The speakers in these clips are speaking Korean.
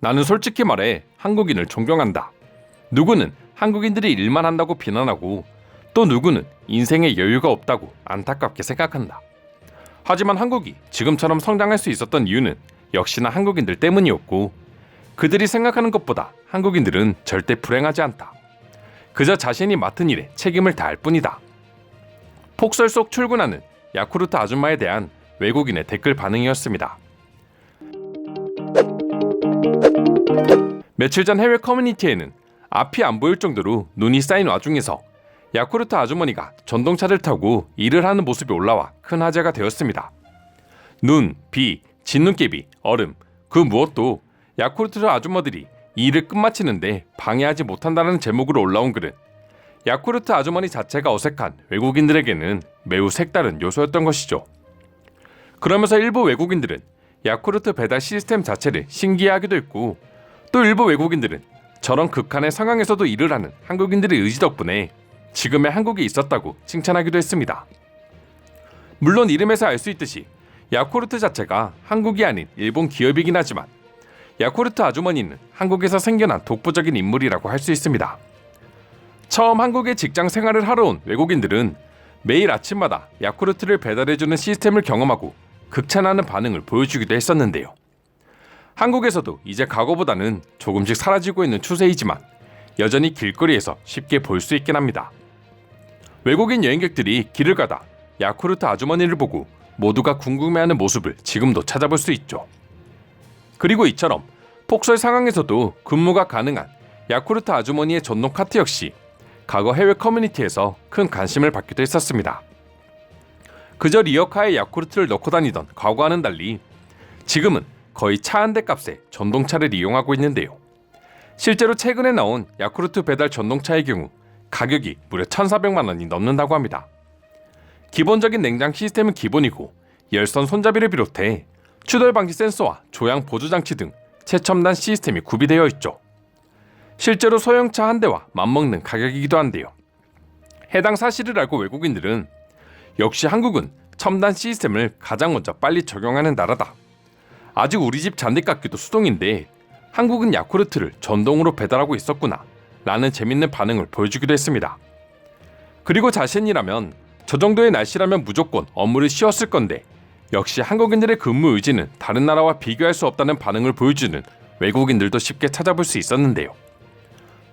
나는 솔직히 말해 한국인을 존경한다. 누구는 한국인들이 일만 한다고 비난하고 또 누구는 인생에 여유가 없다고 안타깝게 생각한다. 하지만 한국이 지금처럼 성장할 수 있었던 이유는 역시나 한국인들 때문이었고 그들이 생각하는 것보다 한국인들은 절대 불행하지 않다. 그저 자신이 맡은 일에 책임을 다할 뿐이다. 폭설 속 출근하는 야쿠르트 아줌마에 대한 외국인의 댓글 반응이었습니다. 며칠 전 해외 커뮤니티에는 앞이 안 보일 정도로 눈이 쌓인 와중에서 야쿠르트 아주머니가 전동차를 타고 일을 하는 모습이 올라와 큰 화제가 되었습니다. 눈, 비, 진눈깨비, 얼음, 그 무엇도 야쿠르트 아주머니들이 일을 끝마치는데 방해하지 못한다는 제목으로 올라온 글은 야쿠르트 아주머니 자체가 어색한 외국인들에게는 매우 색다른 요소였던 것이죠. 그러면서 일부 외국인들은 야쿠르트 배달 시스템 자체를 신기해하기도 했고 또 일부 외국인들은 저런 극한의 상황에서도 일을 하는 한국인들의 의지 덕분에 지금의 한국에 있었다고 칭찬하기도 했습니다. 물론 이름에서 알 수 있듯이 야쿠르트 자체가 한국이 아닌 일본 기업이긴 하지만 야쿠르트 아주머니는 한국에서 생겨난 독보적인 인물이라고 할 수 있습니다. 처음 한국에 직장 생활을 하러 온 외국인들은 매일 아침마다 야쿠르트를 배달해주는 시스템을 경험하고 극찬하는 반응을 보여주기도 했었는데요. 한국에서도 이제 과거보다는 조금씩 사라지고 있는 추세이지만 여전히 길거리에서 쉽게 볼 수 있긴 합니다. 외국인 여행객들이 길을 가다 야쿠르트 아주머니를 보고 모두가 궁금해하는 모습을 지금도 찾아볼 수 있죠. 그리고 이처럼 폭설 상황에서도 근무가 가능한 야쿠르트 아주머니의 전동 카트 역시 과거 해외 커뮤니티에서 큰 관심을 받기도 했었습니다. 그저 리어카에 야쿠르트를 넣고 다니던 과거와는 달리 지금은 거의 차 한 대 값에 전동차를 이용하고 있는데요. 실제로 최근에 나온 야쿠르트 배달 전동차의 경우 가격이 무려 1,400만 원이 넘는다고 합니다. 기본적인 냉장 시스템은 기본이고 열선 손잡이를 비롯해 추돌 방지 센서와 조향 보조 장치 등 최첨단 시스템이 구비되어 있죠. 실제로 소형차 한 대와 맞먹는 가격이기도 한데요. 해당 사실을 알고 외국인들은 역시 한국은 첨단 시스템을 가장 먼저 빨리 적용하는 나라다. 아직 우리 집 잔디깎기도 수동인데 한국은 야쿠르트를 전동으로 배달하고 있었구나 라는 재밌는 반응을 보여주기도 했습니다. 그리고 자신이라면 저 정도의 날씨라면 무조건 업무를 쉬었을 건데 역시 한국인들의 근무 의지는 다른 나라와 비교할 수 없다는 반응을 보여주는 외국인들도 쉽게 찾아볼 수 있었는데요.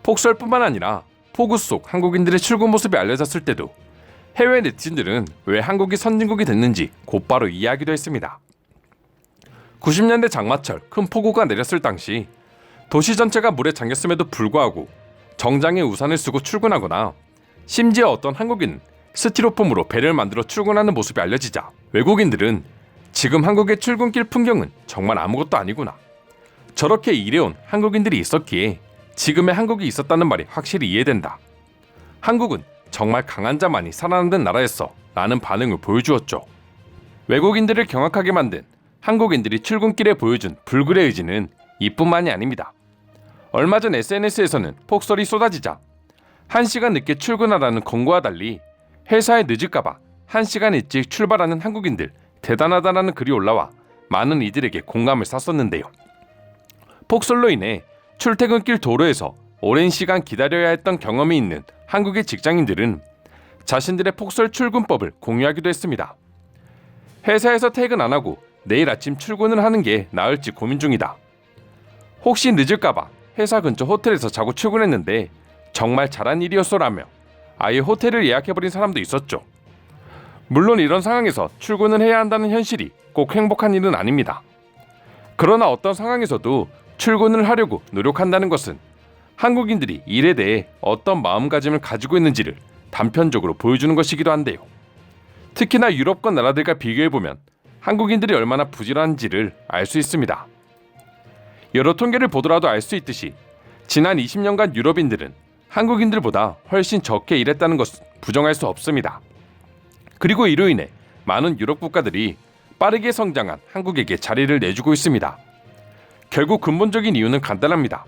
폭설뿐만 아니라 폭우 속 한국인들의 출근 모습이 알려졌을 때도 해외 네티즌들은 왜 한국이 선진국이 됐는지 곧바로 이해하기도 했습니다. 90년대 장마철 큰 폭우가 내렸을 당시 도시 전체가 물에 잠겼음에도 불구하고 정장에 우산을 쓰고 출근하거나 심지어 어떤 한국인은 스티로폼으로 배를 만들어 출근하는 모습이 알려지자 외국인들은 지금 한국의 출근길 풍경은 정말 아무것도 아니구나. 저렇게 일해온 한국인들이 있었기에 지금의 한국이 있었다는 말이 확실히 이해된다. 한국은 정말 강한 자만이 살아남는 나라였어 라는 반응을 보여주었죠. 외국인들을 경악하게 만든 한국인들이 출근길에 보여준 불굴의 의지는 이뿐만이 아닙니다. 얼마 전 SNS에서는 폭설이 쏟아지자 1시간 늦게 출근하라는 권고와 달리 회사에 늦을까봐 1시간 일찍 출발하는 한국인들 대단하다라는 글이 올라와 많은 이들에게 공감을 샀었는데요. 폭설로 인해 출퇴근길 도로에서 오랜 시간 기다려야 했던 경험이 있는 한국의 직장인들은 자신들의 폭설 출근법을 공유하기도 했습니다. 회사에서 퇴근 안 하고 내일 아침 출근을 하는 게 나을지 고민 중이다. 혹시 늦을까봐 회사 근처 호텔에서 자고 출근했는데 정말 잘한 일이었어라며 아예 호텔을 예약해버린 사람도 있었죠. 물론 이런 상황에서 출근을 해야 한다는 현실이 꼭 행복한 일은 아닙니다. 그러나 어떤 상황에서도 출근을 하려고 노력한다는 것은 한국인들이 일에 대해 어떤 마음가짐을 가지고 있는지를 단편적으로 보여주는 것이기도 한데요. 특히나 유럽권 나라들과 비교해보면 한국인들이 얼마나 부지런한지를 알 수 있습니다. 여러 통계를 보더라도 알 수 있듯이 지난 20년간 유럽인들은 한국인들보다 훨씬 적게 일했다는 것은 부정할 수 없습니다. 그리고 이로 인해 많은 유럽 국가들이 빠르게 성장한 한국에게 자리를 내주고 있습니다. 결국 근본적인 이유는 간단합니다.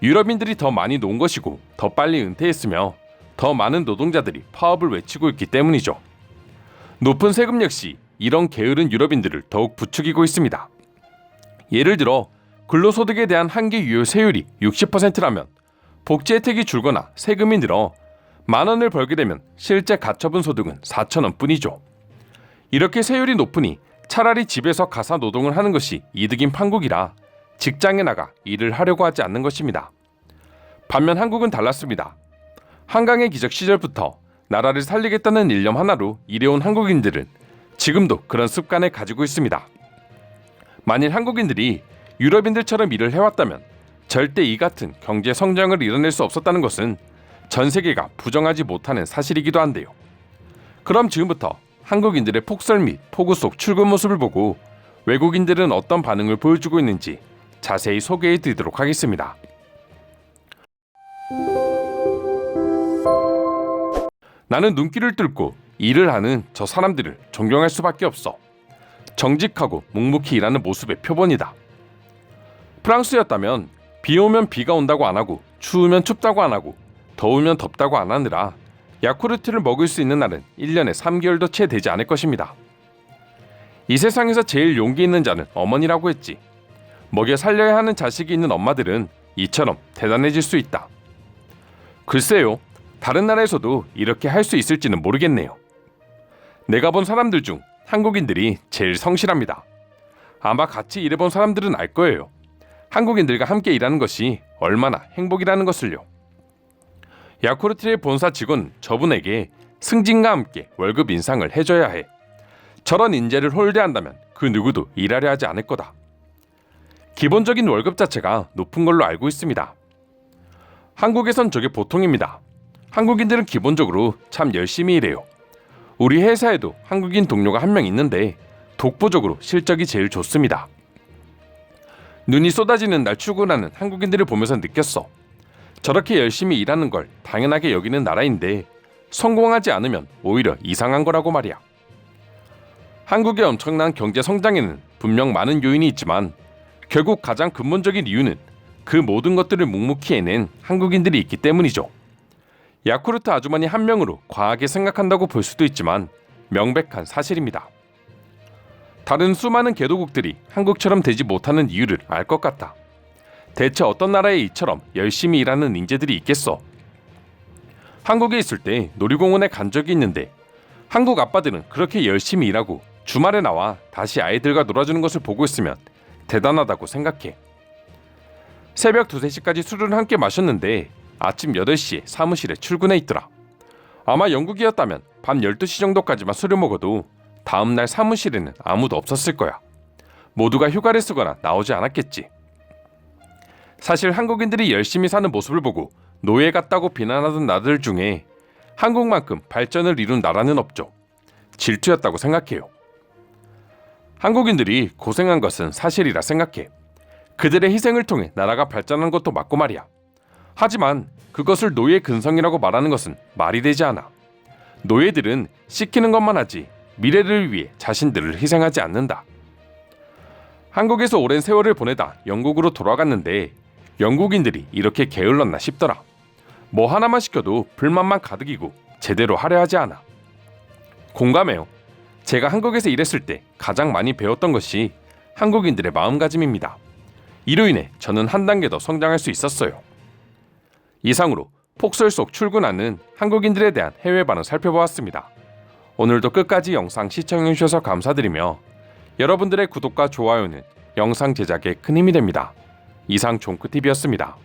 유럽인들이 더 많이 논 것이고 더 빨리 은퇴했으며 더 많은 노동자들이 파업을 외치고 있기 때문이죠. 높은 세금 역시 이런 게으른 유럽인들을 더욱 부추기고 있습니다. 예를 들어 근로소득에 대한 한계 유효 세율이 60%라면 복지 혜택이 줄거나 세금이 늘어 10,000원을 벌게 되면 실제 가처분 소득은 4,000원 뿐이죠. 이렇게 세율이 높으니 차라리 집에서 가사 노동을 하는 것이 이득인 판국이라 직장에 나가 일을 하려고 하지 않는 것입니다. 반면 한국은 달랐습니다. 한강의 기적 시절부터 나라를 살리겠다는 일념 하나로 일해온 한국인들은 지금도 그런 습관을 가지고 있습니다. 만일 한국인들이 유럽인들처럼 일을 해왔다면 절대 이 같은 경제 성장을 이뤄낼 수 없었다는 것은 전 세계가 부정하지 못하는 사실이기도 한데요. 그럼 지금부터 한국인들의 폭설 및 폭우 속 출근 모습을 보고 외국인들은 어떤 반응을 보여주고 있는지 자세히 소개해 드리도록 하겠습니다. 나는 눈길을 뚫고 일을 하는 저 사람들을 존경할 수밖에 없어. 정직하고 묵묵히 일하는 모습의 표본이다. 프랑스였다면 비 오면 비가 온다고 안 하고 추우면 춥다고 안 하고 더우면 덥다고 안 하느라 야쿠르트를 먹을 수 있는 날은 1년에 3개월도 채 되지 않을 것입니다. 이 세상에서 제일 용기 있는 자는 어머니라고 했지. 먹여 살려야 하는 자식이 있는 엄마들은 이처럼 대단해질 수 있다. 글쎄요, 다른 나라에서도 이렇게 할 수 있을지는 모르겠네요. 내가 본 사람들 중 한국인들이 제일 성실합니다. 아마 같이 일해본 사람들은 알 거예요. 한국인들과 함께 일하는 것이 얼마나 행복이라는 것을요. 야쿠르트의 본사 직원 저분에게 승진과 함께 월급 인상을 해줘야 해. 저런 인재를 홀대한다면 그 누구도 일하려 하지 않을 거다. 기본적인 월급 자체가 높은 걸로 알고 있습니다. 한국에선 저게 보통입니다. 한국인들은 기본적으로 참 열심히 일해요. 우리 회사에도 한국인 동료가 한 명 있는데 독보적으로 실적이 제일 좋습니다. 눈이 쏟아지는 날 출근하는 한국인들을 보면서 느꼈어. 저렇게 열심히 일하는 걸 당연하게 여기는 나라인데 성공하지 않으면 오히려 이상한 거라고 말이야. 한국의 엄청난 경제 성장에는 분명 많은 요인이 있지만 결국 가장 근본적인 이유는 그 모든 것들을 묵묵히 해낸 한국인들이 있기 때문이죠. 야쿠르트 아주머니 한 명으로 과하게 생각한다고 볼 수도 있지만 명백한 사실입니다. 다른 수많은 개도국들이 한국처럼 되지 못하는 이유를 알 것 같다. 대체 어떤 나라에 이처럼 열심히 일하는 인재들이 있겠어? 한국에 있을 때 놀이공원에 간 적이 있는데 한국 아빠들은 그렇게 열심히 일하고 주말에 나와 다시 아이들과 놀아주는 것을 보고 있으면 대단하다고 생각해. 새벽 2, 3시까지 술을 함께 마셨는데 아침 8시에 사무실에 출근해 있더라. 아마 영국이었다면 밤 12시 정도까지만 술을 먹어도 다음날 사무실에는 아무도 없었을 거야. 모두가 휴가를 쓰거나 나오지 않았겠지. 사실 한국인들이 열심히 사는 모습을 보고 노예 같다고 비난하던 나들 중에 한국만큼 발전을 이룬 나라는 없죠. 질투였다고 생각해요. 한국인들이 고생한 것은 사실이라 생각해. 그들의 희생을 통해 나라가 발전한 것도 맞고 말이야. 하지만 그것을 노예 근성이라고 말하는 것은 말이 되지 않아. 노예들은 시키는 것만 하지 미래를 위해 자신들을 희생하지 않는다. 한국에서 오랜 세월을 보내다 영국으로 돌아갔는데 영국인들이 이렇게 게을렀나 싶더라. 뭐 하나만 시켜도 불만만 가득이고 제대로 하려 하지 않아. 공감해요. 제가 한국에서 일했을 때 가장 많이 배웠던 것이 한국인들의 마음가짐입니다. 이로 인해 저는 한 단계 더 성장할 수 있었어요. 이상으로 폭설 속 출근하는 한국인들에 대한 해외 반응 살펴보았습니다. 오늘도 끝까지 영상 시청해주셔서 감사드리며 여러분들의 구독과 좋아요는 영상 제작에 큰 힘이 됩니다. 이상 종크TV였습니다.